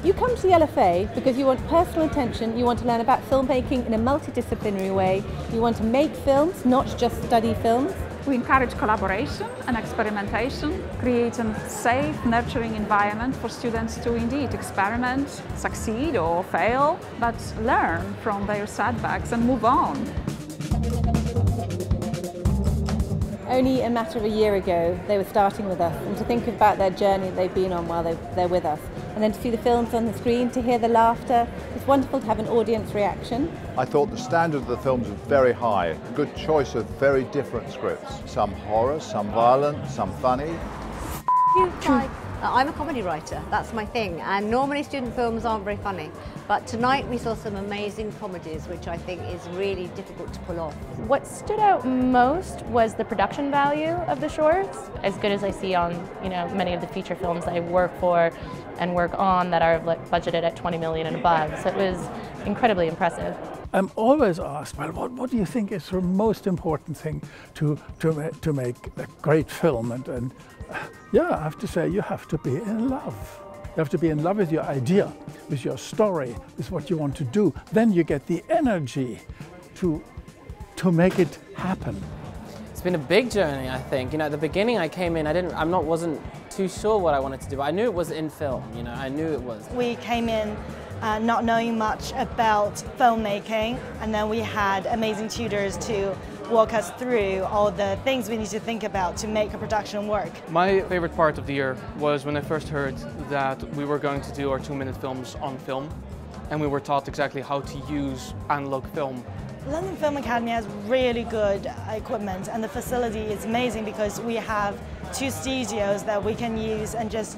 You come to the LFA because you want personal attention, you want to learn about filmmaking in a multidisciplinary way, you want to make films, not just study films. We encourage collaboration and experimentation, creating a safe, nurturing environment for students to indeed experiment, succeed or fail, but learn from their setbacks and move on. Only a matter of a year ago they were starting with us, and to think about their journey they've been on while they're with us. And then to see the films on the screen, to hear the laughter, it's wonderful to have an audience reaction. I thought the standard of the films was very high. Good choice of very different scripts. Some horror, some violent, some funny. I'm a comedy writer, that's my thing, and normally student films aren't very funny. But tonight we saw some amazing comedies, which I think is really difficult to pull off. What stood out most was the production value of the shorts. As good as I see on many of the feature films I work for and work on that are budgeted at 20 million and above, so it was incredibly impressive. I'm always asked, well, what do you think is the most important thing to make a great film? And yeah, I have to say, you have to be in love. You have to be in love with your idea, with your story, with what you want to do. Then you get the energy to make it happen. It's been a big journey, I think. At the beginning I came in, wasn't too sure what I wanted to do, but I knew it was in film. I knew it was. We came in not knowing much about filmmaking, and then we had amazing tutors to walk us through all the things we need to think about to make a production work. My favorite part of the year was when I first heard that we were going to do our 2-minute films on film, and we were taught exactly how to use analog film. London Film Academy has really good equipment, and the facility is amazing because we have 2 studios that we can use and just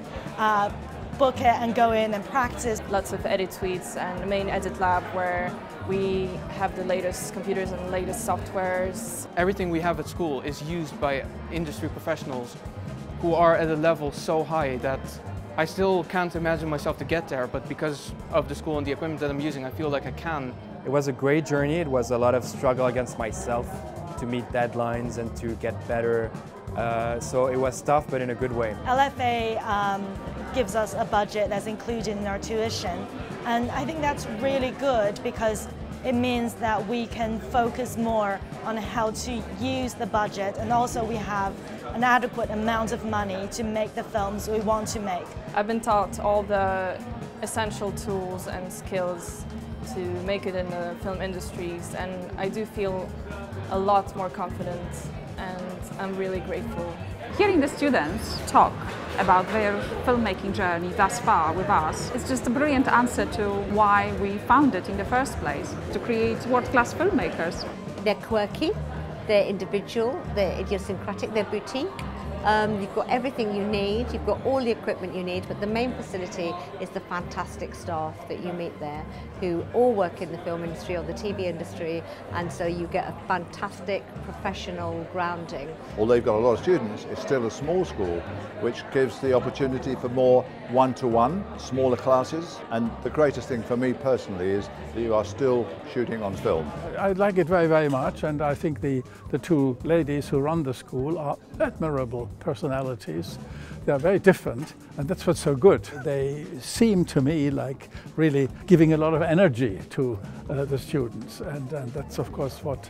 book it and go in and practice. Lots of edit suites and a main edit lab where we have the latest computers and the latest softwares. Everything we have at school is used by industry professionals who are at a level so high that I still can't imagine myself to get there, but because of the school and the equipment that I'm using, I feel like I can. It was a great journey. It was a lot of struggle against myself to meet deadlines and to get better. So it was tough, but in a good way. LFA gives us a budget that's included in our tuition, and I think that's really good because it means that we can focus more on how to use the budget, and also we have an adequate amount of money to make the films we want to make. I've been taught all the essential tools and skills to make it in the film industries, and I do feel a lot more confident, and I'm really grateful. Hearing the students talk about their filmmaking journey thus far with us is just a brilliant answer to why we founded in the first place, to create world-class filmmakers. They're quirky, they're individual, they're idiosyncratic, they're boutique. You've got everything you need, you've got all the equipment you need, but the main facility is the fantastic staff that you meet there who all work in the film industry or the TV industry, and so you get a fantastic professional grounding. Although they've got a lot of students, it's still a small school, which gives the opportunity for more one-to-one, smaller classes, and the greatest thing for me personally is that you are still shooting on film. I like it very, very much, and I think the 2 ladies who run the school are admirable personalities. They are very different, and that's what's so good. They seem to me like really giving a lot of energy to the students, and that's of course what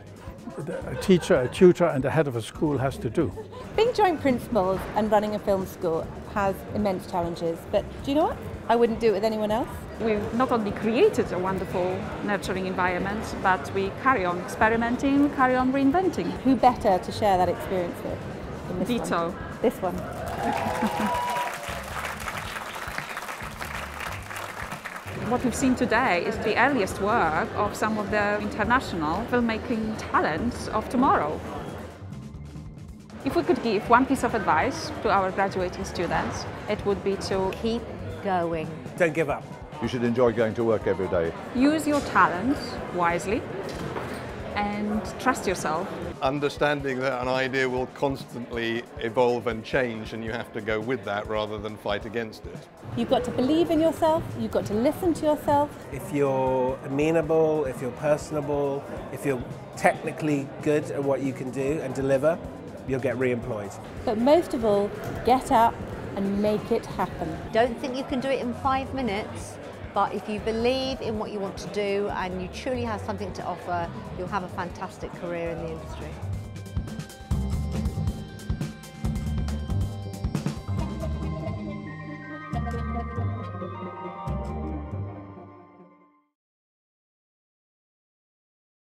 a teacher, a tutor and the head of a school has to do. Being joint principals and running a film school has immense challenges, but do you know what? I wouldn't do it with anyone else. We've not only created a wonderful, nurturing environment, but we carry on experimenting, carry on reinventing. Who better to share that experience with than this Dito. one? This one. What we've seen today is the earliest work of some of the international filmmaking talents of tomorrow. If we could give one piece of advice to our graduating students, it would be to keep going. Don't give up. You should enjoy going to work every day. Use your talents wisely and trust yourself. Understanding that an idea will constantly evolve and change, and you have to go with that rather than fight against it. You've got to believe in yourself, you've got to listen to yourself. If you're amenable, if you're personable, if you're technically good at what you can do and deliver, you'll get re-employed. But most of all, get up, and make it happen. Don't think you can do it in 5 minutes, but if you believe in what you want to do and you truly have something to offer, you'll have a fantastic career in the industry.